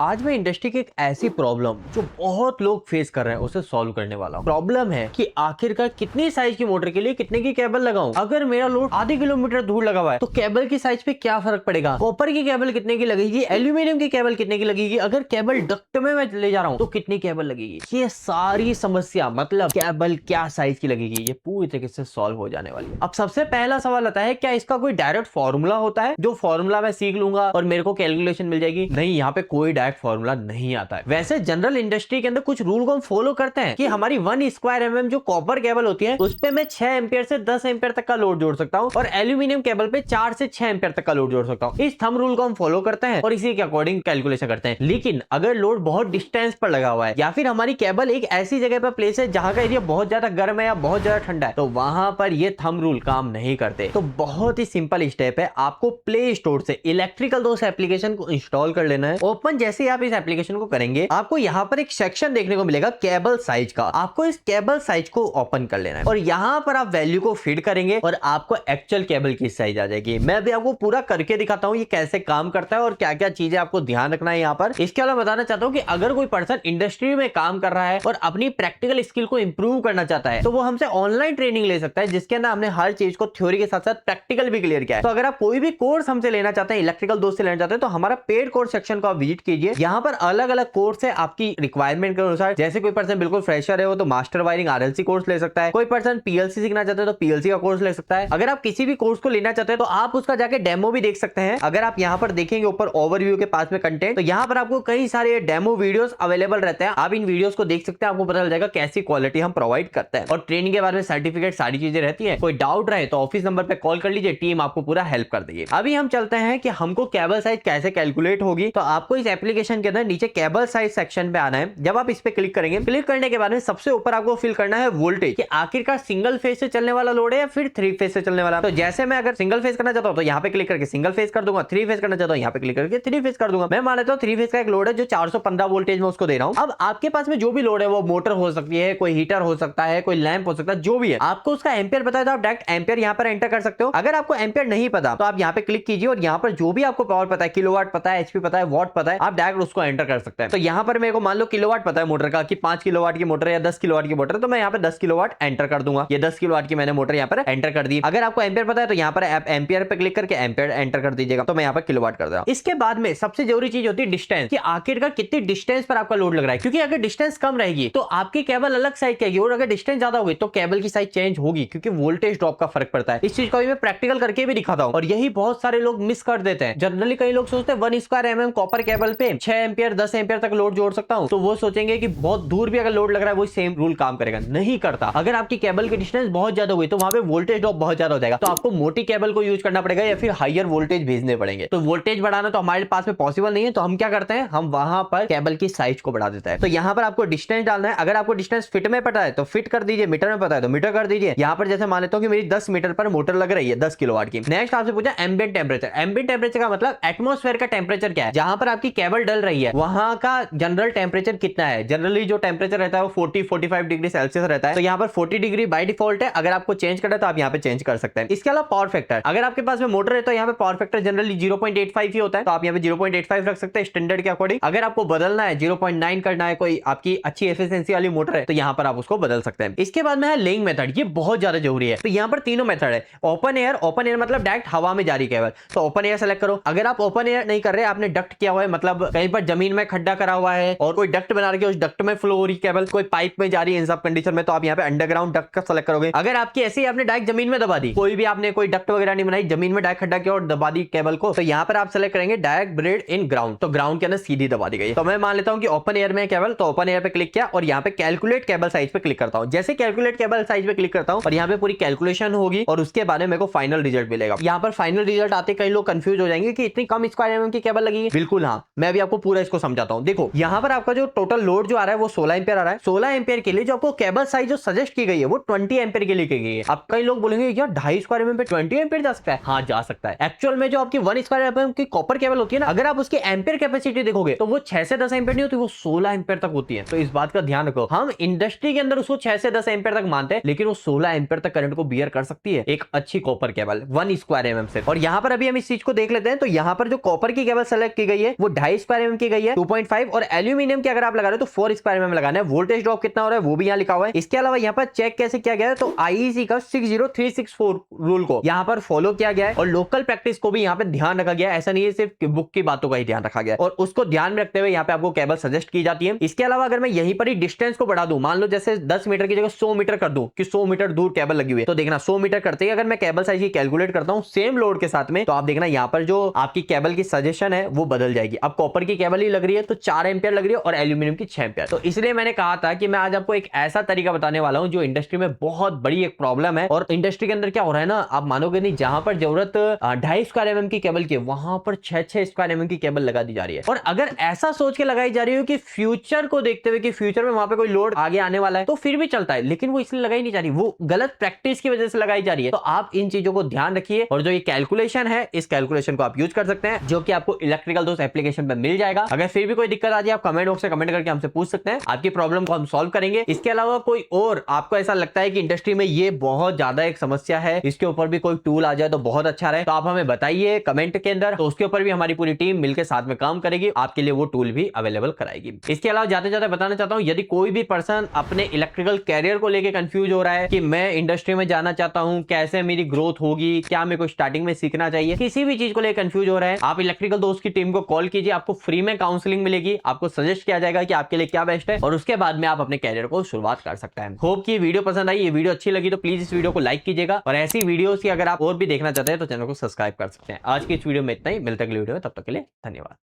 आज मैं इंडस्ट्री की एक ऐसी प्रॉब्लम जो बहुत लोग फेस कर रहे हैं उसे सॉल्व करने वाला हूं। प्रॉब्लम है कि आखिरकार कितनी साइज की मोटर के लिए कितने की केबल लगाऊं। अगर मेरा लोड आधे किलोमीटर दूर लगा हुआ है तो केबल की साइज पे क्या फर्क पड़ेगा। कॉपर की केबल कितने की लगेगी, एल्यूमिनियम की केबल कितने की लगेगी, अगर केबल डक्ट में मैं ले जा रहा हूं तो कितनी केबल लगेगी। ये सारी समस्या मतलब केबल क्या साइज की लगेगी ये पूरी तरीके से सॉल्व हो जाने वाली है। अब सबसे पहला सवाल आता है, क्या इसका कोई डायरेक्ट फॉर्मूला होता है जो फॉर्मूला मैं सीख लूंगा और मेरे को कैलकुलेशन मिल जाएगी? नहीं, यहाँ पे कोई डायरेक्ट फॉर्मूला नहीं आता है। वैसे जनरल इंडस्ट्री के अंदर कुछ रूल को हम फॉलो करते हैं कि हमारी 1 स्क्वायर जो कॉपर केबल होती है उस पे मैं 6 एम्पियर से 10 एम्पियर तक का लोड जोड़ सकता हूं और एल्यूमिनियम केबल पे 4 से 6 एम्पियर तक का लोड जोड़ सकता हूं। इस थंब रूल को हम फॉलो करते हैं और इसी के अकॉर्डिंग कैलकुलेशन करते हैं। लेकिन अगर लोड बहुत डिस्टेंस पर लगा हुआ है या फिर हमारी केबल एक ऐसी जगह पर प्लेस है जहां का एरिया बहुत ज्यादा गर्म है या बहुत ज्यादा ठंडा है तो वहां पर ये थंब रूल काम नहीं करते। तो बहुत ही सिंपल स्टेप है, आपको प्ले स्टोर से इलेक्ट्रिकल दोस्त एप्लीकेशन को इंस्टॉल कर लेना है। ओपन जैसे ही आप इस एप्लीकेशन को करेंगे आपको यहाँ पर एक सेक्शन देखने को मिलेगा केबल साइज का। आपको इस केबल साइज को ओपन कर लेना है और यहाँ पर आप वैल्यू को फीड करेंगे और आपको एक्चुअल केबल की साइज आ जाएगी। मैं अभी आपको पूरा करके दिखाता हूँ ये कैसे काम करता है और क्या क्या चीजें आपको ध्यान रखना है यहाँ पर। इसके अलावा बताना चाहता हूँ कि अगर कोई पर्सन इंडस्ट्री में काम कर रहा है और अपनी प्रैक्टिकल स्किल को इंप्रूव करना चाहता है तो वो हमसे ऑनलाइन ट्रेनिंग ले सकता है जिसके अंदर हमने हर चीज को थ्योरी के साथ साथ प्रैक्टिकल भी क्लियर किया है। तो अगर आप कोई भी कोर्स हमसे लेना चाहते हैं, इलेक्ट्रिकल दोस्त से लेना चाहते हैं तो हमारा पेड कोर्स सेक्शन को आप विजिट कीजिए। यहाँ पर अलग अलग कोर्स है आपकी रिक्वायरमेंट के अनुसार। जैसे कोई पर्सन बिल्कुल फ्रेशर है वो तो मास्टर वायरिंग आरएलसी कोर्स ले सकता है, कोई पर्सन पीएलसी सीखना चाहते हैं तो पीएलसी का कोर्स ले सकता है। अगर आप किसी भी कोर्स को लेना चाहते हैं तो आप उसका जाके डेमो भी देख सकते हैं। अगर आप यहाँ पर देखेंगे ऊपर ओवरव्यू के पास में कंटेंट, तो यहाँ पर आपको कई सारे डेमो वीडियोस अवेलेबल रहते हैं। आप इन वीडियोस को देख सकते हैं, आपको पता चल जाएगा कैसी क्वालिटी हम प्रोवाइड करते हैं और ट्रेनिंग के बारे में सर्टिफिकेट सारी चीजें रहती है। कोई डाउट रहे तो ऑफिस नंबर पे कॉल कर लीजिए, टीम आपको पूरा हेल्प कर देगी। अभी हम चलते हैं कि हमको केबल साइज कैसे कैलकुलेट होगी। तो आपको इस एप्लीकेशन के अंदर नीचे केबल साइज सेक्शन पे आना है। जब आप इस पे क्लिक करेंगे, क्लिक करने के बाद में सबसे ऊपर आपको फिल करना है वोल्टेज कि आखिरकार सिंगल फेज से चलने वाला लोड है या फिर 3 फेज से चलने वाला। तो जैसे मैं अगर सिंगल फेज करना चाहता हूं तो यहाँ पे क्लिक करके सिंगल फेज कर दूंगा, 3 फेज करना चाहता हूं यहाँ पे क्लिक करके 3 फेज कर दूंगा। मैं मान लेता हूं 3 फेज का एक लोड है जो 415 वोल्टेज में उसको दे रहा हूं। अब आपके पास में जो भी लोड है वो मोटर हो सकती है, कोई हीटर हो सकता है, कोई लैंप हो सकता है, जो भी है आपको उसका एम्पियर पता है तो आप डायरेक्ट एम्पियर यहाँ पर एंटर कर सकते हो। अगर आपको एम्पियर नहीं पता तो आप यहाँ पे क्लिक कीजिए और यहाँ पर जो भी आपको पावर पता है, किलोवाट पता है, एचपी पता है, वॉट पता है, आप डायरेक्ट उसको एंटर कर सकते हैं। तो यहाँ पर मेरे को मान लो किलोवाट पता है मोटर का कि 5 किलोवाट की मोटर है या 10 किलोवाट की मोटर है, तो मैं यहाँ पे 10 किलोवाट एंटर कर दूंगा। ये 10 किलोवाट की मैंने मोटर यहाँ पर एंटर कर दी। अगर आपको एम्पियर पता है तो यहाँ पर आप एम्पियर पे क्लिक करके एम्पियर एंटर कर दीजिएगा, तो मैं यहाँ पर किलोवाट कर दूंगा। इसके बाद में सबसे जरूरी चीज होती है डिस्टेंस, कि आखिरकार कितनी डिस्टेंस पर आपका लोड लग रहा है। क्योंकि अगर डिस्टेंस कम रहेगी तो आपकी केबल अलग साइज की आएगी और अगर डिस्टेंस ज्यादा होगी तो केबल की साइज चेंज होगी, क्योंकि वोल्टेज ड्रॉप का फर्क पड़ता है। इस चीज को मैं प्रैक्टिकल करके भी दिखाता हूं और यही बहुत सारे लोग मिस कर देते हैं। जनरली कई लोग सोचते हैं 1 स्क्वायर कॉपर केबल पे 6 एम्पियर 10 एम्पियर तक लोड जोड़ सकता हूं, तो वो सोचेंगे कि बहुत दूर भी अगर लोड लग रहा है वो सेम रूल काम करेगा। नहीं करता। अगर आपकी केबल की डिस्टेंस बहुत ज्यादा हुई तो वहां पे वोल्टेज ड्रॉप बहुत ज्यादा हो जाएगा, तो आपको मोटी केबल को यूज करना पड़ेगा या फिर हायर वोल्टेज भेजने पड़ेंगे। तो वोल्टेज बढ़ाना तो हमारे पास में पॉसिबल नहीं है, तो हम क्या करते हैं, हम वहां पर केबल की साइज को बढ़ा देता है। तो यहाँ पर आपको डिस्टेंस डालना है। अगर आपको डिस्टेंस फीट में पता है तो फिट कर दीजिए, मीटर में पता है तो मीटर कर दीजिए। यहाँ पर जैसे मान लेता हूँ कि मेरी 10 मीटर पर मोटर लग रही है 10 किलोवाट की। नेक्स्ट आपसे पूछा एम्बिएंट टेम्परेचर। एम्बिएंट टेम्परेचर का मतलब एटमॉस्फेयर का टेम्परेचर क्या है, जहां पर आपकी केबल डल रही है वहां का जनरल टेम्परेचर कितना है। जनरली जो टेम्परेचर रहता है वो 40-45 डिग्री सेल्सियस रहता है, तो यहाँ पर 40 डिग्री बाय डिफॉल्ट है। अगर आपको चेंज करना है तो आप यहाँ पे चेंज कर सकते हैं। इसके अलावा पावर फैक्टर, अगर आपके पास में मोटर है तो यहाँ पे पावर फैक्टर जनरली 0.85 ही होता है, तो आप यहाँ पे 0.85 रख सकते हैं स्टैंडर्ड के अकॉर्डिंग। अगर आपको बदलना है 0.9 करना है, कोई आपकी अच्छी एफिशिएंसी वाली मोटर है तो यहाँ पर आप उसको बदल सकते हैं। इसके बाद में है लेइंग मेथड, ये बहुत ज्यादा जरूरी है। तो यहाँ पर तीनों मेथड है। ओपन एयर, ओपन एयर मतलब डायरेक्ट हवा में जारी केबल, तो ओपन एयर सेलेक्ट करो। अगर आप ओपन एयर नहीं कर रहे, आपने डक्ट किया हुआ है, मतलब कहीं पर जमीन में खड्डा करा हुआ है और कोई डक्ट बना रखी है, उस डक्ट में फ्लो हो रही केबल, कोई पाइप में जा रही है, इन सब कंडीशन में तो आप यहाँ पे अंडरग्राउंड डक्ट का सेलेक्ट करोगे। अगर आपकी ऐसे ही आपने डायरेक्ट जमीन में दबा दी, कोई भी आपने कोई डक्ट वगैरह नहीं बनाई, जमीन में डायरेक्ट खड्डा किया और दबा दी केबल को, तो यहाँ पर आप सेलेक्ट करेंगे डायरेक्ट ब्रेड इन ग्राउंड, तो ग्राउंड के अंदर सीधी दबा दी गई। तो मैं मान लेता हूँ कि ओपन एयर में केबल, तो ओपन एयर पे क्लिक किया और यहाँ पे कैलकुलेट केबल साइज पे क्लिक करता हूँ। जैसे कैलकुलेट केबल साइज पे क्लिक करता हूँ और यहाँ पे पूरी कैलकुलेशन होगी और उसके बाद में मेरे को फाइनल रिजल्ट मिलेगा। यहाँ पर फाइनल रिजल्ट आते कई लोग कंफ्यूज हो जाएंगे कि इतनी कम स्क्वायर की केबल लगेगी। बिल्कुल हाँ, मैं अभी आपको पूरा इसको समझाता हूँ। देखो यहाँ पर आपका जो टोटल लोड जो आ रहा है वो 16 एम्पियर आ रहा है। 16 एम्पियर के लिए जो आपको केबल साइज जो सजेस्ट की गई है वो 20 एम्पियर के लिए की गई है। अब कई लोग बोलेंगे यार 2.5 स्क्वायर एमएम पे 20 एम्पियर जा सकता है। हाँ जा सकता है। एक्चुअल में जो आपकी 1 स्क्वायर एमएम की कॉपर केबल होती है ना, अगर आप उसकी एम्पियर कैपेसिटी देखोगे तो वो 6 से 10 एम्पियर नहीं होती, वो 16 एम्पियर तक होती है। तो इस बात का ध्यान रखो। हम इंडस्ट्री के अंदर उसको 6 से 10 एम्पियर तक मानते हैं, लेकिन वो 16 एम्पियर तक करंट को बियर कर सकती है एक अच्छी कॉपर केबल 1 स्क्वायर एमएम से। और यहाँ पर अभी हम इस चीज को देख लेते हैं। तो यहाँ पर जो कॉपर की केबल सेलेक्ट की गई है वो 2.5 स्क्वायर एमएम की गई है 2.5, और एल्यूमिनियम की अगर आप लगा रहे हो तो 4 स्क्वायर एमएम लगाना है। वोल्टेज ड्रॉप कितना हो रहा है वो भी यहाँ लिखा हुआ है। इसके अलावा यहाँ पर चेक कैसे किया गया है, तो आईईसी का 60364 रूल को यहाँ पर फॉलो किया गया है, और लोकल प्रैक्टिस को भी यहाँ पे ध्यान रखा गया है। ऐसा नहीं है सिर्फ बुक की बातों का ही ध्यान रखा गया है, और उसको ध्यान में रखते हुए यहाँ पे आपको केबल सजेस्ट की जाती है। इसके अलावा अगर मैं यहीं पर ही डिस्टेंस को बढ़ा दूं, मान लो जैसे 10 मीटर की जगह 100 मीटर कर दूं कि 100 मीटर दूर केबल लगी हुई है, तो देखना 100 मीटर करते ही अगर मैं केबल साइज की कैलकुलेट करता हूं सेम लोड के साथ में, तो आप देखना यहाँ पर जो आपकी केबल की सजेशन है वो बदल जाएगी। अब कॉपर की केबल ही लग रही है तो 4 एंपियर लग रही है, और एल्यूमिनियम की 6 एंपियर। तो इसलिए मैंने कहा था कि मैं आज आपको एक ऐसा तरीका बताने वाला हूं जो इंडस्ट्री में बहुत बड़ी एक प्रॉब्लम है। और इंडस्ट्री के अंदर क्या हो रहा है ना, आप मानोगे नहीं, जहां पर जरूरत 2.5 स्क्वायर एमएम की केबल की, वहां पर 6 स्क्वायर एमएम की केबल लगा दी जा रही है। और अगर ऐसा सोच के लगाई जा रही हो कि फ्यूचर को देखते हुए कि फ्यूचर में वहां पे कोई लोड आगे आने वाला है तो फिर भी चलता है, लेकिन वो इसलिए लगाई नहीं जा रही, वो गलत प्रैक्टिस की वजह से लगाई जा रही है। तो आप इन चीजों को ध्यान रखिए, और जो ये कैलकुलेशन है इस कैलकुलेशन को आप यूज कर सकते हैं, जो कि आपको इलेक्ट्रिकल दोस्त एप्लीकेशन पे मिल जाएगा। अगर फिर भी कोई दिक्कत आ जाए आप कमेंट बॉक्स में कमेंट करके हमसे पूछ सकते हैं, आपकी प्रॉब्लम को हम सॉल्व करेंगे। इसके अलावा कोई और आपको ऐसा लगता है कि इंडस्ट्री में ये बहुत ज्यादा एक समस्या है, इसके ऊपर भी कोई टूल आ जाए तो बहुत अच्छा रहे, तो आप हमें बताइए कमेंट के अंदर, तो उसके ऊपर भी हमारी पूरी टीम मिलकर साथ में काम करेगी, आपके लिए वो टूल भी अवेलेबल कराएगी। इसके अलावा जाते जाते बताना चाहता हूं, यदि कोई भी पर्सन अपने इलेक्ट्रिकल कैरियर को लेकर कंफ्यूज हो रहा है कि मैं इंडस्ट्री में जाना चाहता हूं, कैसे मेरी ग्रोथ होगी, क्या मेरे को स्टार्टिंग में सीखना चाहिए, किसी भी चीज को लेकर कंफ्यूज हो रहा है, आप इलेक्ट्रिकल दोस्त की टीम को कॉल कीजिए, आपको फ्री में काउंसलिंग मिलेगी, आपको सजेस्ट किया जाएगा कि आपके लिए क्या बेस्ट है, और उसके बाद में आप अपने कैरियर को शुरुआत कर सकते हैं। होप कि वीडियो पसंद आई, ये वीडियो अच्छी लगी तो प्लीज इस वीडियो को लाइक कीजिएगा, और ऐसी वीडियोस की अगर आप और भी देखना चाहते हैं तो चैनल को सब्सक्राइब कर सकते हैं। आज की इस वीडियो में इतना ही, मिलते हैं अगली वीडियो में, तब तक के लिए धन्यवाद।